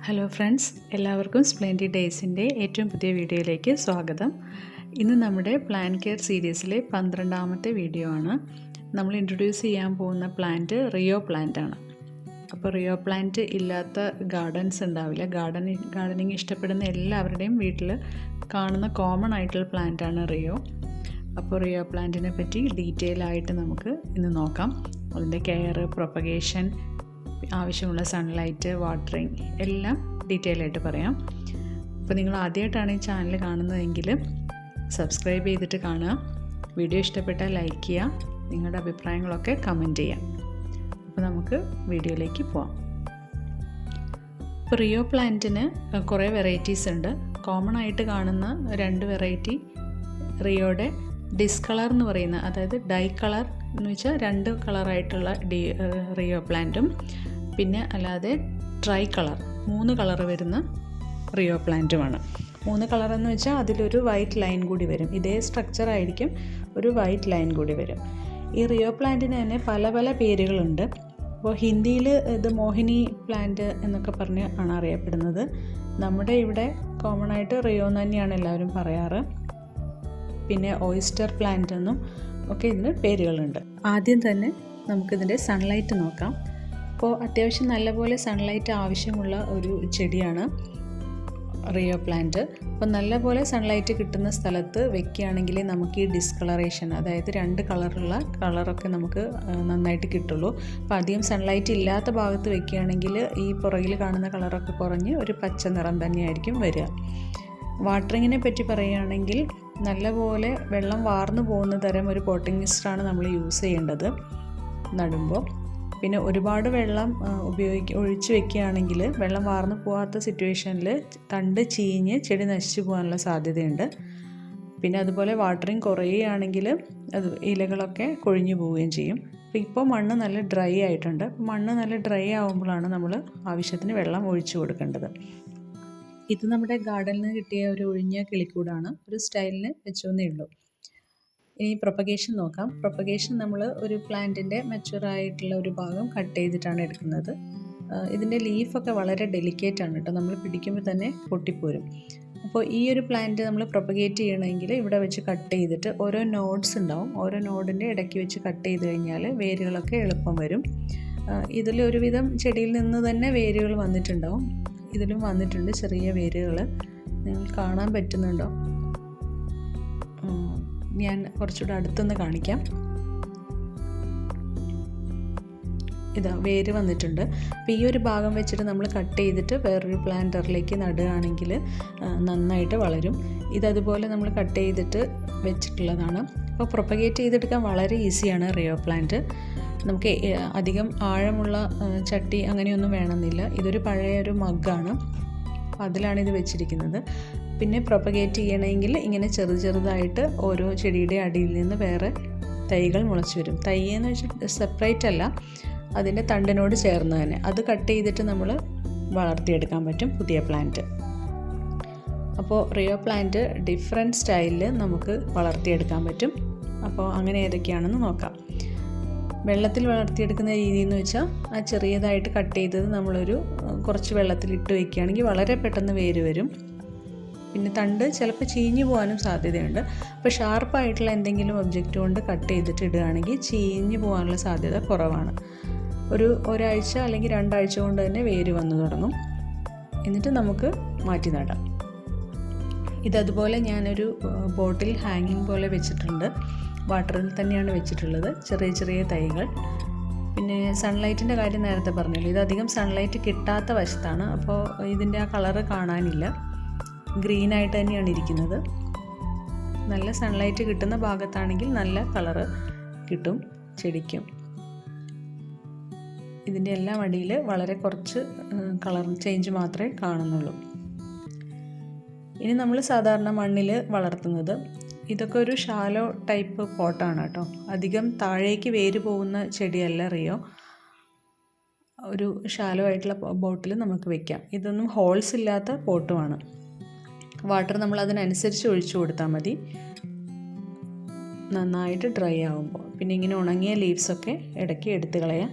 Hello friends, എല്ലാവർക്കും splendid ഡേയ്സിൻ്റെ ഏറ്റവും പുതിയ വീഡിയോയിലേക്ക് സ്വാഗതം. ഇന്ന് നമ്മുടെ പ്ലാൻ കെയർ സീരീസിലെ 12ാമത്തെ വീഡിയോ ആണ്. നമ്മൾ ഇൻട്രൊഡ്യൂസ് ചെയ്യാൻ പോകുന്ന പ്ലാന്റ് റിയോ പ്ലാന്റ് ആണ്. അപ്പോൾ റിയോ പ്ലാന്റ് ഇല്ലാത്ത ഗാർഡൻസ് ഉണ്ടാവില്ല. ഗാർഡനിങ് ഇഷ്ടപ്പെടുന്ന എല്ലാവരുടെയും വീട്ടിൽ കാണുന്ന കോമൺ ആയിട്ടുള്ള പ്ലാന്റാണ് റിയോ. അപ്പോൾ റിയോ പ്ലാന്റിനെ പറ്റി ഡീറ്റെയിൽ ആയിട്ട് നമുക്ക് ഇന്ന് നോക്കാം. അതിൻ്റെ കെയർ, പ്രൊപ്പഗേഷൻ, ആവശ്യമുള്ള സൺലൈറ്റ്, വാട്ടറിങ് എല്ലാം ഡീറ്റെയിൽ ആയിട്ട് പറയാം. അപ്പോൾ നിങ്ങൾ ആദ്യമായിട്ടാണ് ഈ ചാനൽ കാണുന്നതെങ്കിൽ സബ്സ്ക്രൈബ് ചെയ്തിട്ട് കാണുക. വീഡിയോ ഇഷ്ടപ്പെട്ടാൽ ലൈക്ക് ചെയ്യുക, നിങ്ങളുടെ അഭിപ്രായങ്ങളൊക്കെ കമൻറ്റ് ചെയ്യാം. അപ്പോൾ നമുക്ക് വീഡിയോയിലേക്ക് പോവാം. ഇപ്പോൾ റിയോ പ്ലാന്റിന് കുറേ വെറൈറ്റീസ് ഉണ്ട്. കോമൺ ആയിട്ട് കാണുന്ന 2 വെറൈറ്റി റിയോയുടെ ഡിസ്കളർ എന്ന് പറയുന്ന, അതായത് ഡൈ കളർ എന്ന് വെച്ചാൽ 2 കളറായിട്ടുള്ള റിയോ പ്ലാന്റും, പിന്നെ അല്ലാതെ ട്രൈ കളർ 3 കളർ വരുന്ന റിയോ പ്ലാന്റുമാണ്. 3 കളർ എന്ന് വെച്ചാൽ അതിലൊരു വൈറ്റ് ലൈൻ കൂടി വരും. ഇതേ സ്ട്രക്ചർ ആയിരിക്കും, ഒരു വൈറ്റ് ലൈൻ കൂടി വരും. ഈ റിയോ പ്ലാന്റിന് തന്നെ പല പല പേരുകളുണ്ട്. അപ്പോൾ ഹിന്ദിയിൽ ഇത് മോഹിനി പ്ലാന്റ് എന്നൊക്കെ പറഞ്ഞ് ആണ് അറിയപ്പെടുന്നത്. നമ്മുടെ ഇവിടെ കോമൺ ആയിട്ട് റിയോ എന്ന് തന്നെയാണ് എല്ലാവരും പറയാറ്. പിന്നെ ഓയിസ്റ്റർ പ്ലാന്റ് എന്നും ഒക്കെ ഇതിന് പേരുകളുണ്ട്. ആദ്യം തന്നെ നമുക്കിതിൻ്റെ സൺലൈറ്റ് നോക്കാം. അപ്പോൾ അത്യാവശ്യം നല്ലപോലെ സൺലൈറ്റ് ആവശ്യമുള്ള ഒരു ചെടിയാണ് റിയോ പ്ലാന്റ്. അപ്പോൾ നല്ലപോലെ സൺലൈറ്റ് കിട്ടുന്ന സ്ഥലത്ത് വെക്കുകയാണെങ്കിൽ നമുക്ക് ഈ ഡിസ്കളറേഷൻ, അതായത് 2 കളറൊക്കെ നമുക്ക് നന്നായിട്ട് കിട്ടുള്ളൂ. അപ്പോൾ അധികം സൺലൈറ്റ് ഇല്ലാത്ത ഭാഗത്ത് വെക്കുകയാണെങ്കിൽ ഈ പുറകിൽ കാണുന്ന കളറൊക്കെ കുറഞ്ഞ് ഒരു പച്ച നിറം തന്നെയായിരിക്കും വരിക. വാട്ടറിങ്ങിനെ പറ്റി പറയുകയാണെങ്കിൽ നല്ലപോലെ വെള്ളം വാർന്നു പോകുന്ന തരം ഒരു പോട്ടിംഗ് മിക്സ്ചറാണ് നമ്മൾ യൂസ് ചെയ്യേണ്ടത് നടുമ്പോൾ. പിന്നെ ഒരുപാട് വെള്ളം ഒഴിച്ച് വെക്കുകയാണെങ്കിൽ വെള്ളം വാർന്നു പോകാത്ത സിറ്റുവേഷനിൽ തണ്ട് ചീഞ്ഞ് ചെടി നശിച്ചു പോകാനുള്ള സാധ്യതയുണ്ട്. പിന്നെ അതുപോലെ വാട്ടറിങ് കുറയുകയാണെങ്കിൽ അത് ഇലകളൊക്കെ കൊഴിഞ്ഞു പോവുകയും ചെയ്യും. അപ്പോൾ ഇപ്പോൾ മണ്ണ് നല്ല ഡ്രൈ ആയിട്ടുണ്ട്. മണ്ണ് നല്ല ഡ്രൈ ആകുമ്പോഴാണ് നമ്മൾ ആവശ്യത്തിന് വെള്ളം ഒഴിച്ചു കൊടുക്കേണ്ടത്. ഇത് നമ്മുടെ ഗാർഡനിൽ നിന്ന് കിട്ടിയ ഒരു ഒഴിഞ്ഞ കിളിക്കൂടാണ്. ഒരു സ്റ്റൈലിന് വെച്ചോന്നേ ഉള്ളൂ. ഇനി പ്രൊപ്പഗേഷൻ നോക്കാം. പ്രൊപ്പഗേഷൻ നമ്മൾ ഒരു പ്ലാന്റിൻ്റെ മെച്ചുവറായിട്ടുള്ള ഒരു ഭാഗം കട്ട് ചെയ്തിട്ടാണ് എടുക്കുന്നത്. ഇതിൻ്റെ ലീഫൊക്കെ വളരെ ഡെലിക്കേറ്റ് ആണ് കേട്ടോ. നമ്മൾ പിടിക്കുമ്പോൾ തന്നെ പൊട്ടിപ്പോരും. അപ്പോൾ ഈ ഒരു പ്ലാന്റ് നമ്മൾ പ്രൊപ്പഗേറ്റ് ചെയ്യണമെങ്കിൽ ഇവിടെ വെച്ച് കട്ട് ചെയ്തിട്ട് ഓരോ നോഡ്സ് ഉണ്ടാവും. ഓരോ നോഡിൻ്റെ ഇടയ്ക്ക് വെച്ച് കട്ട് ചെയ്ത് കഴിഞ്ഞാൽ വേരുകളൊക്കെ എളുപ്പം വരും. ഇതിൽ ഒരുവിധം ചെടിയിൽ നിന്ന് തന്നെ വേരുകൾ വന്നിട്ടുണ്ടാവും. ഇതിലും വന്നിട്ടുണ്ട് ചെറിയ വേരുകൾ. നിങ്ങൾ കാണാൻ പറ്റുന്നുണ്ടോ? ഞാൻ കുറച്ചുകൂടെ അടുത്തുനിന്ന് കാണിക്കാം. ഇതാ വേര് വന്നിട്ടുണ്ട്. അപ്പോൾ ഈ ഒരു ഭാഗം വെച്ചിട്ട് നമ്മൾ കട്ട് ചെയ്തിട്ട് വേറൊരു പ്ലാന്ററിലേക്ക് നടുകയാണെങ്കിൽ നന്നായിട്ട് വളരും. ഇതതുപോലെ നമ്മൾ കട്ട് ചെയ്തിട്ട് വെച്ചിട്ടുള്ളതാണ്. അപ്പോൾ പ്രൊപ്പഗേറ്റ് ചെയ്തെടുക്കാൻ വളരെ ഈസിയാണ് റിയോ പ്ലാന്റ്. നമുക്ക് അധികം ആഴമുള്ള ചട്ടി അങ്ങനെയൊന്നും വേണമെന്നില്ല. ഇതൊരു പഴയ ഒരു മഗ്ഗാണ്, അതിലാണ് ഇത് വെച്ചിരിക്കുന്നത്. പിന്നെ പ്രൊപ്പഗേറ്റ് ചെയ്യണമെങ്കിൽ ഇങ്ങനെ ചെറുതായിട്ട് ഓരോ ചെടിയുടെ അടിയിൽ നിന്ന് വേറെ തൈകൾ മുളച്ച് വരും. തൈ എന്ന് വെച്ചാൽ സെപ്പറേറ്റ് അല്ല, അതിൻ്റെ തണ്ടിനോട് ചേർന്ന് തന്നെ. അത് കട്ട് ചെയ്തിട്ട് നമ്മൾ വളർത്തിയെടുക്കാൻ പറ്റും പുതിയ പ്ലാന്റ്. അപ്പോൾ റിയോ പ്ലാന്റ് ഡിഫറെൻറ്റ് സ്റ്റൈലിൽ നമുക്ക് വളർത്തിയെടുക്കാൻ പറ്റും. അപ്പോൾ അങ്ങനെ ഏതൊക്കെയാണെന്ന് നോക്കാം. വെള്ളത്തിൽ വളർത്തിയെടുക്കുന്ന രീതി എന്ന് വെച്ചാൽ ആ ചെറിയതായിട്ട് കട്ട് ചെയ്തത് നമ്മളൊരു കുറച്ച് വെള്ളത്തിലിട്ട് വയ്ക്കുകയാണെങ്കിൽ വളരെ പെട്ടെന്ന് വേര് വരും. പിന്നെ തണ്ട് ചിലപ്പോൾ ചീഞ്ഞു പോകാനും സാധ്യതയുണ്ട്. അപ്പോൾ ഷാർപ്പായിട്ടുള്ള എന്തെങ്കിലും ഒബ്ജക്റ്റ് കൊണ്ട് കട്ട് ചെയ്തിട്ട് ഇടുകയാണെങ്കിൽ ചീഞ്ഞു പോകാനുള്ള സാധ്യത കുറവാണ്. ഒരാഴ്ച അല്ലെങ്കിൽ 2 ആഴ്ച കൊണ്ട് തന്നെ വേര് വന്നു തുടങ്ങും. എന്നിട്ട് നമുക്ക് മാറ്റി നടാം. ഇതതുപോലെ ഞാനൊരു ബോട്ടിൽ ഹാങ്ങിങ് പോലെ വെച്ചിട്ടുണ്ട്. വാട്ടറിൽ തന്നെയാണ് വെച്ചിട്ടുള്ളത്, ചെറിയ തൈകൾ. പിന്നെ സൺലൈറ്റിൻ്റെ കാര്യം നേരത്തെ പറഞ്ഞല്ലോ. ഇതധികം സൺലൈറ്റ് കിട്ടാത്ത വശത്താണ്. അപ്പോൾ ഇതിൻ്റെ ആ കളറ് കാണാനില്ല, ഗ്രീനായിട്ട് തന്നെയാണ് ഇരിക്കുന്നത്. നല്ല സൺലൈറ്റ് കിട്ടുന്ന ഭാഗത്താണെങ്കിൽ നല്ല കളറ് കിട്ടും ചെടിക്കും. ഇതിൻ്റെ എല്ലാം അടിയിൽ വളരെ കുറച്ച് കളർ ചേഞ്ച് മാത്രമേ കാണുന്നുള്ളൂ. ഇനി നമ്മൾ സാധാരണ മണ്ണിൽ വളർത്തുന്നത്, ഇതൊക്കെ ഒരു ഷാലോ ടൈപ്പ് പോട്ടാണ് കേട്ടോ. അധികം താഴേക്ക് വേര് പോകുന്ന ചെടിയല്ല റിയോ. ഒരു ഷാലോ ആയിട്ടുള്ള ബോട്ടിൽ നമുക്ക് വെക്കാം. ഇതൊന്നും ഹോൾസ് ഇല്ലാത്ത പോട്ടുമാണ്. വാട്ടർ നമ്മൾ അതിനനുസരിച്ച് ഒഴിച്ചു കൊടുത്താൽ മതി, നന്നായിട്ട് ഡ്രൈ ആകുമ്പോൾ. പിന്നെ ഇങ്ങനെ ഉണങ്ങിയ ലീവ്സൊക്കെ ഇടയ്ക്ക് എടുത്ത് കളയാം.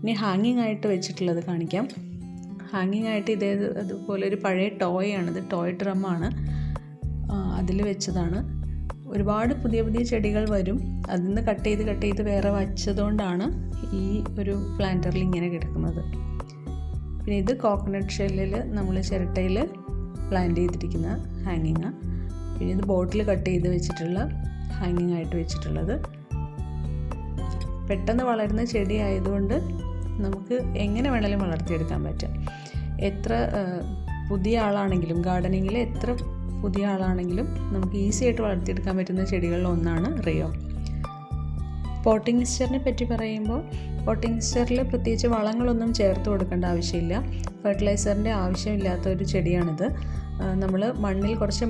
ഇനി ഹാങ്ങിങ് ആയിട്ട് വെച്ചിട്ടുള്ളത് കാണിക്കാം. ഹാങ്ങിങ് ആയിട്ട് അതുപോലെ ഒരു പഴയ ടോയാണിത്, ടോയ് ഡ്രമ്മാണ്, അതിൽ വെച്ചതാണ്. ഒരുപാട് പുതിയ പുതിയ ചെടികൾ വരും, അതിൽ നിന്ന് കട്ട് ചെയ്ത് വേറെ വച്ചതുകൊണ്ടാണ് ഈ ഒരു പ്ലാന്ററിൽ ഇങ്ങനെ കിടക്കുന്നത്. പിന്നെ ഇത് കോക്കനട്ട് ഷെല്ലിൽ നമ്മൾ ചിരട്ടയിൽ പ്ലാന്റ് ചെയ്തിരിക്കുന്ന ഹാങ്ങിങ്. പിന്നെ ഇത് ബോട്ടിൽ കട്ട് ചെയ്ത് വെച്ചിട്ടുള്ള ഹാങ്ങിങ് ആയിട്ട് വെച്ചിട്ടുള്ളത്. പെട്ടെന്ന് വളരുന്ന ചെടി ആയതുകൊണ്ട് നമുക്ക് എങ്ങനെ വേണമെങ്കിലും വളർത്തിയെടുക്കാൻ പറ്റും. എത്ര പുതിയ ആളാണെങ്കിലും, ഗാർഡനിങ്ങിൽ എത്ര പുതിയ ആളാണെങ്കിലും നമുക്ക് ഈസി ആയിട്ട് വളർത്തിയെടുക്കാൻ പറ്റുന്ന ചെടികളിൽ ഒന്നാണ് റിയോ. പോട്ടിംഗ് മിക്സ്ചറിനെ പറ്റി പറയുമ്പോൾ, പോട്ടിംഗ് മിക്സ്ചറിൽ പ്രത്യേകിച്ച് വളങ്ങളൊന്നും ചേർത്ത് കൊടുക്കേണ്ട ആവശ്യമില്ല. ഫെർട്ടിലൈസറിൻ്റെ ആവശ്യമില്ലാത്ത ഒരു ചെടിയാണിത്. നമ്മൾ മണ്ണിൽ കുറച്ച്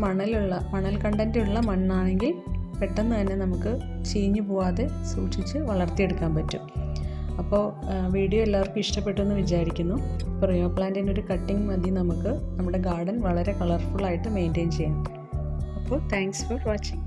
മണൽ കണ്ടൻറ്റുള്ള മണ്ണാണെങ്കിൽ പെട്ടെന്ന് തന്നെ നമുക്ക് ചീഞ്ഞു പോവാതെ സൂക്ഷിച്ച് വളർത്തിയെടുക്കാൻ പറ്റും. അപ്പോൾ വീഡിയോ എല്ലാവർക്കും ഇഷ്ടപ്പെട്ടു എന്ന് വിചാരിക്കുന്നു. ഇപ്പോൾ റിയോ പ്ലാന്റിൻ്റെ ഒരു കട്ടിങ് മതി നമുക്ക് നമ്മുടെ ഗാർഡൻ വളരെ കളർഫുള്ളായിട്ട് മെയിൻറ്റെയിൻ ചെയ്യാം. അപ്പോൾ താങ്ക്സ് ഫോർ വാച്ചിങ്.